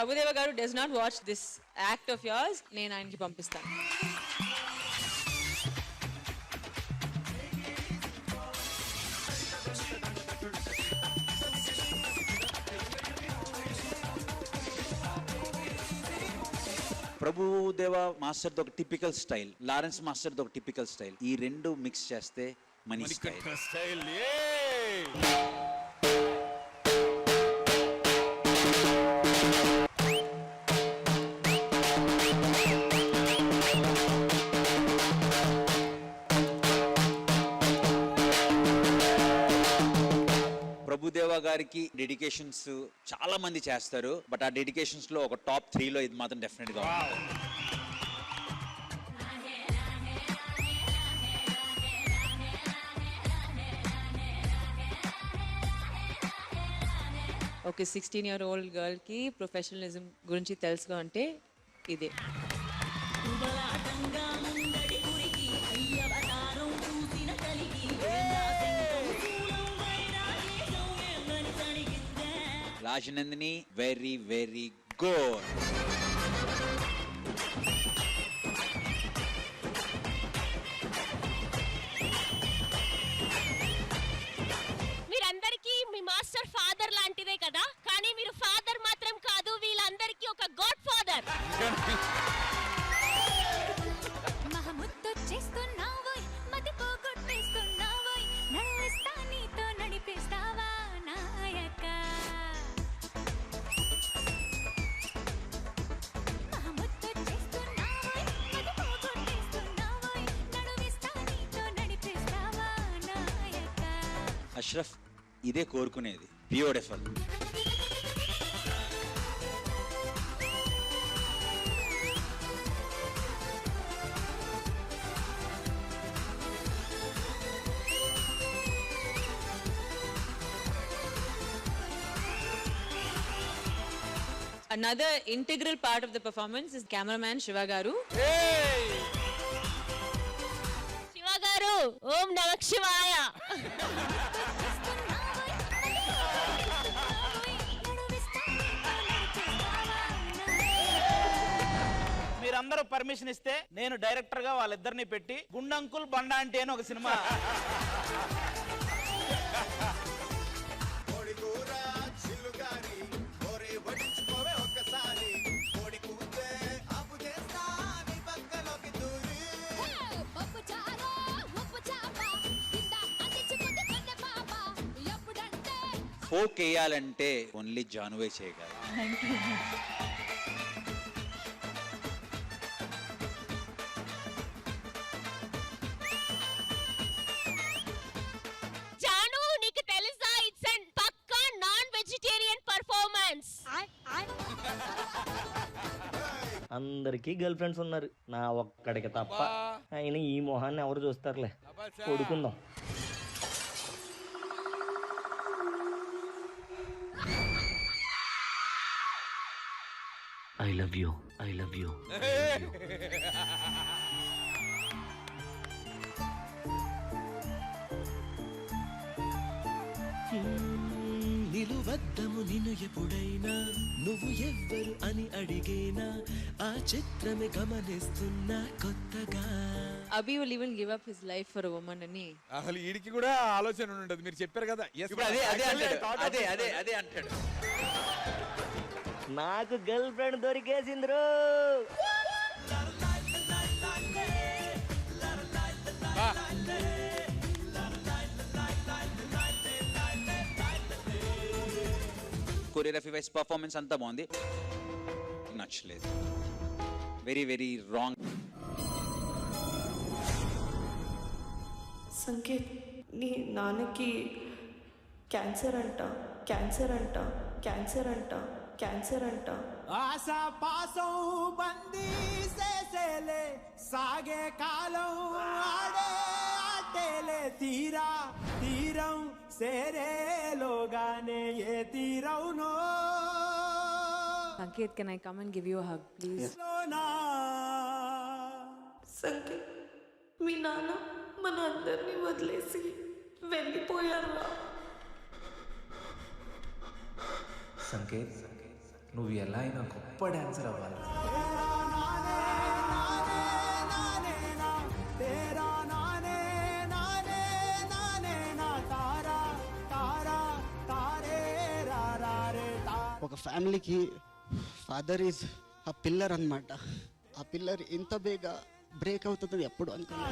ప్రభుదేవ గారు does not watch this act of yours, నేను ఆయనకి పంపిస్తాను. ప్రభుదేవ మాస్టర్ది ఒక టిపికల్ స్టైల్, లారెన్స్ మాస్టర్ది ఒక టిపికల్ స్టైల్. ఈ రెండు మిక్స్ చేస్తే మనీ స్టైల్. ప్రభుదేవ గారికి డెడికేషన్స్ చాలా మంది చేస్తారు, బట్ ఆ డెడికేషన్స్ లో ఒక టాప్ 3లో ఇది మాత్రం డెఫినెట్ గా ఉంటుంది. ఓకే, 16-year-old గర్ల్కి ప్రొఫెషనలిజం గురించి తెలుసు అంటే ఇదే. Rajanandini very very good. మీరందరికీ మీ మాస్టర్ ఫాదర్ లాంటిదే కదా, కానీ మీరు ఫాదర్ మాత్రం కాదు, వీళ్ళందరికీ ఒక గాడ్ ఫాదర్. అష్రఫ్ ఇదే కోరుకునేది. Beautiful. Another integral part of the performance is cameraman Shiva garu. Shiva గారు, ఓం నమః శివాయ. మీరందరూ పర్మిషన్ ఇస్తే నేను డైరెక్టర్ గా వాళ్ళిద్దరిని పెట్టి గుండంకుల్ బండ అంటే అని ఒక సినిమా. ఫోక్ వేయాలంటే ఓన్లీ జానువే చేయగలరు. జాను, నీకు తెలుసా it's an pakka non vegetarian performance. అందరికీ గర్ల్ ఫ్రెండ్స్ ఉన్నారు, నా ఒక్కడికి తప్ప. అయినా ఈ మొహాన్ని ఎవరు చూస్తారులే, కొడుకుందాం. I love you. I love you. నిలువద్దము నిన్ను ఎప్పుడైనా నువ్వు ఎవ్వరు అని అడిగేనా ఆ చిత్రమే గమనిస్తున్నా కొత్తగా. Abhi will even give up his life for a woman అని. అసలు వీడికి కూడా ఆలోచన ఉండదు, మీరు చెప్పారు కదా. అదే అంటాడు. నాకు గర్ల్ ఫ్రెండ్ దొరికేసింద్రు. కొరియోగ్రఫీ వైస్ పర్ఫార్మెన్స్ అంతా బాగుంది, నచ్చలేదు. Very very wrong. సంకేత్, నీ నాన్నకి క్యాన్సర్ అంట, క్యాన్సర్ అంట, క్యాన్సర్ అంట, క్యాన్సర్ అంట. ఆశా పాసం బందీ చేసేలే సాగే కాలం ఆడే ఆటేలే తీరా తీరం సేరేలోగానే ఏ తీరవునో. Sanket, can I come and give you a hug, please? Sanket, మీ నాన్న మన అందరినీ వదిలేసి వెళ్ళిపోయారా? సంకేత్, నువ్వు ఎలా అయినా గొప్ప డాన్సర్ అవ్వాలి. ఒక ఫ్యామిలీకి ఫాదర్ ఈజ్ ఆ పిల్లర్ అన్నమాట. ఆ పిల్లర్ ఇంత బేగా బ్రేక్ అవుతుంది ఎప్పుడు అనుకున్నా.